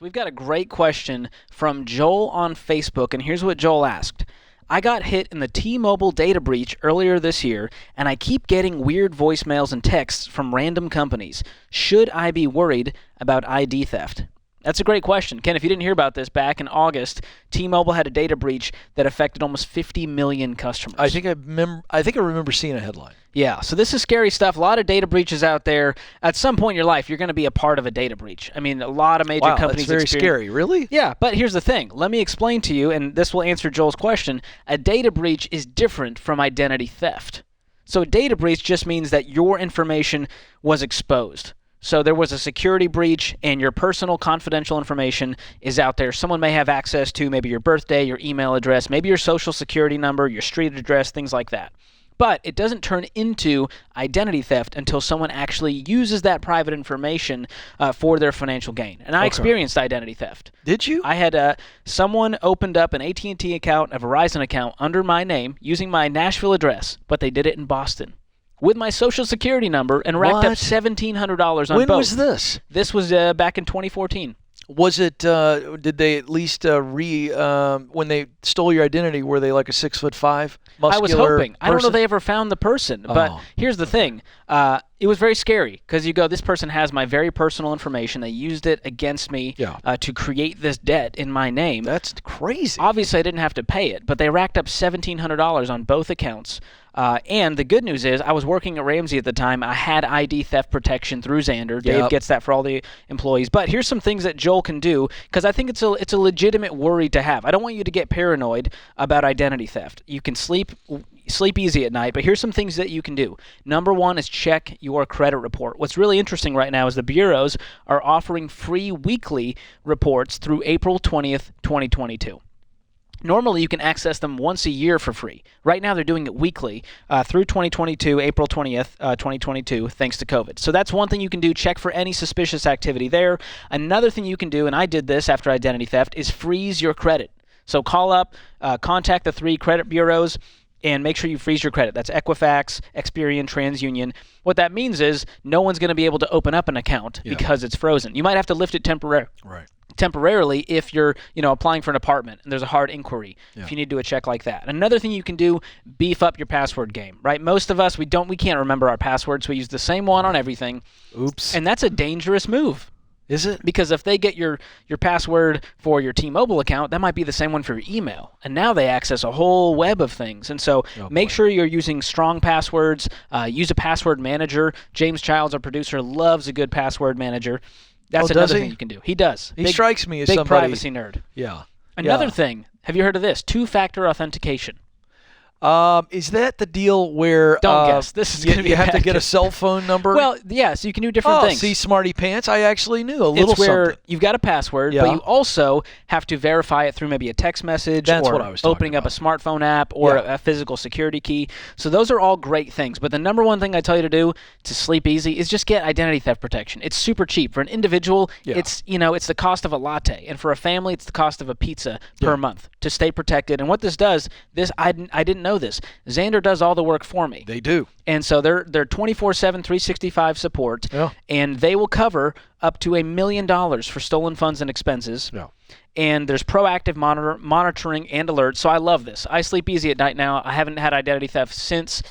We've got a great question from Joel on Facebook, and here's what Joel asked. I got hit in the T-Mobile data breach earlier this year, and I keep getting weird voicemails and texts from random companies. Should I be worried about ID theft? That's a great question. Ken, if you didn't hear about this, back in August, T-Mobile had a data breach that affected almost 50 million customers. I think I remember seeing a headline. Yeah, so this is scary stuff. A lot of data breaches out there. At some point in your life, you're going to be a part of a data breach. I mean, a lot of major companies that's very scary. Really? Yeah, but here's the thing. Let me explain to you, and this will answer Joel's question. A data breach is different from identity theft. So a data breach just means that your information was exposed. So there was a security breach, and your personal confidential information is out there. Someone may have access to maybe your birthday, your email address, maybe your social security number, your street address, things like that. But it doesn't turn into identity theft until someone actually uses that private information for their financial gain. And I experienced identity theft. Did you? I had someone opened up an AT&T account, a Verizon account under my name using my Nashville address, but they did it in Boston with my social security number and racked up $1,700 on both. When was this? This was back in 2014. Was it, did they at least when they stole your identity, were they like a 6'5", muscular I was hoping. person? I don't know if they ever found the person, but here's the thing. It was very scary because you go, this person has my very personal information. They used it against me to create this debt in my name. That's crazy. Obviously, I didn't have to pay it, but they racked up $1,700 on both accounts. And the good news is I was working at Ramsey at the time. I had ID theft protection through Xander. Dave gets that for all the employees. But here's some things that Joel can do because I think it's a legitimate worry to have. I don't want you to get paranoid about identity theft. You can sleep easy at night, but here's some things that you can do. Number one is check your credit report. What's really interesting right now is the bureaus are offering free weekly reports through April 20th, 2022. Normally, you can access them once a year for free. Right now, they're doing it weekly through 2022, April 20th, 2022, thanks to COVID. So that's one thing you can do. Check for any suspicious activity there. Another thing you can do, and I did this after identity theft, is freeze your credit. So call up, contact the 3 credit bureaus, and make sure you freeze your credit. That's Equifax, Experian, TransUnion. What that means is no one's going to be able to open up an account because it's frozen. You might have to lift it temporarily if you're applying for an apartment and there's a hard inquiry if you need to do a check like that. Another thing you can do, beef up your password game, right? Most of us, we can't remember our passwords. We use the same one on everything. Oops. And that's a dangerous move. Is it? Because if they get your password for your T-Mobile account, that might be the same one for your email. And now they access a whole web of things. And so make sure you're using strong passwords. Use a password manager. James Childs, our producer, loves a good password manager. That's another thing you can do. He does. He strikes me as big somebody. Privacy nerd. Yeah. Another thing, have you heard of this? 2-factor authentication. Is that the deal where don't guess? This is going to be you have to get a cell phone number? Well, yeah, so you can do different things. See, smarty pants, I actually knew a little it's where something. You've got a password, but you also have to verify it through maybe a text message or opening up a smartphone app or a physical security key. So those are all great things. But the number one thing I tell you to do to sleep easy is just get identity theft protection. It's super cheap. For an individual, it's the cost of a latte. And for a family, it's the cost of a pizza per month to stay protected. And what this does, I didn't know this. Xander does all the work for me. They do. And so they're 24/7, 365 support, and they will cover up to $1 million for stolen funds and expenses. Yeah. And there's proactive monitoring and alerts. So I love this. I sleep easy at night now. I haven't had identity theft since.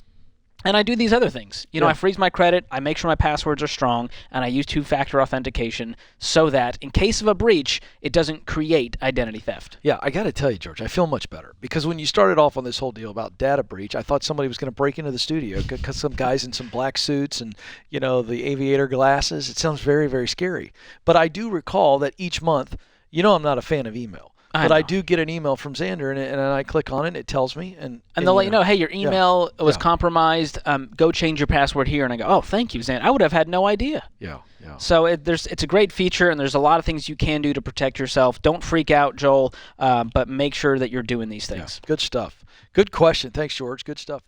And I do these other things. I freeze my credit, I make sure my passwords are strong, and I use 2-factor authentication so that in case of a breach, it doesn't create identity theft. Yeah, I got to tell you, George, I feel much better. Because when you started off on this whole deal about data breach, I thought somebody was going to break into the studio, because some guys in some black suits and, the aviator glasses. It sounds very, very scary. But I do recall that each month, I'm not a fan of email. But I do get an email from Xander, and I click on it, and it tells me. And they'll let you know, hey, your email was compromised. Go change your password here. And I go, oh, thank you, Xander. I would have had no idea. Yeah. So it's a great feature, and there's a lot of things you can do to protect yourself. Don't freak out, Joel, but make sure that you're doing these things. Good stuff. Good question. Thanks, George. Good stuff.